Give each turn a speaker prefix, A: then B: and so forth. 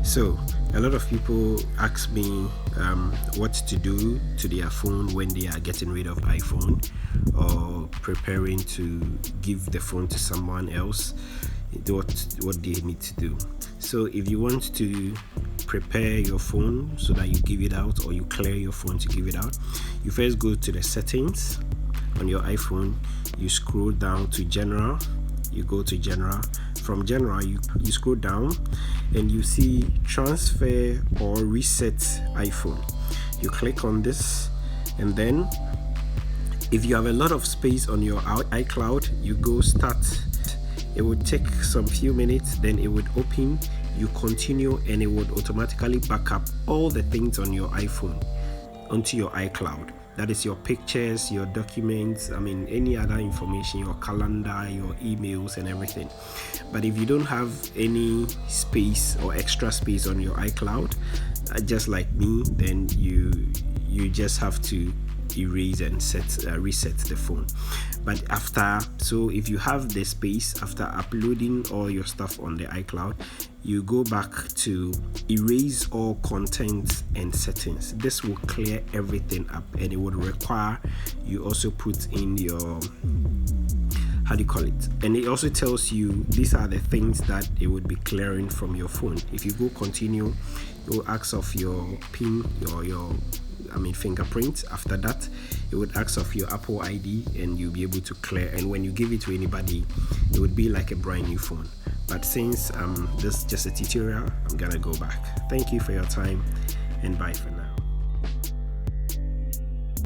A: So a lot of people ask me what to do to their phone when they are getting rid of iPhone or preparing to give the phone to someone else. What they need to do. So if you want to prepare your phone so that you give it out, or you clear your phone to give it out, you first go to the settings on your iPhone. You scroll down to general. You go to general. From general, you scroll down and you see transfer or reset iPhone. You click on this, and then if you have a lot of space on your iCloud, you go start. It would take some few minutes, then it would open. You continue, and it would automatically back up all the things on your iPhone onto your iCloud. That is your pictures, your documents, any other information, your calendar, your emails, and everything. But if you don't have any space or extra space on your iCloud, just like me, then you just have to erase and reset the phone. But so if you have the space after uploading all your stuff on the iCloud, you go back to erase all content and settings. This will clear everything up, and it would require you also put in your and it also tells you these are the things that it would be clearing from your phone. If you go continue, it will ask of your PIN or your fingerprint. After that, it would ask of your Apple ID, and you'll be able to clear. And when you give it to anybody, it would be like a brand new phone. But since this is just a tutorial, I'm gonna go back. Thank you for your time, and bye for now.